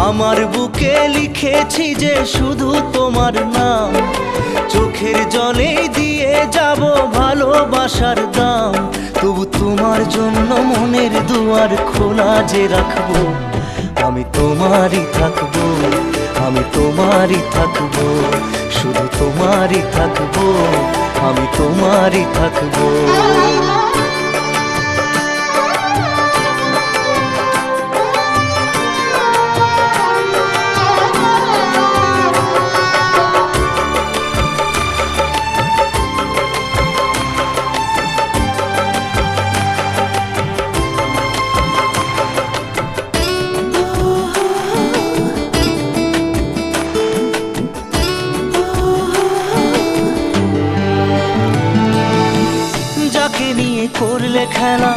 আমার বুকে লিখেছি যে শুধু তোমার নাম, চোখের জলে দিয়ে যাব ভালোবাসার দাম। তবু তোমার জন্য মনের দুয়ার খোলা যে রাখবো, আমি তোমারই থাকবো, আমি তোমারই থাকবো, শুধু তোমারই থাকবো, আমি তোমারই থাকবো। যাকে নিয়ে করলে খেলা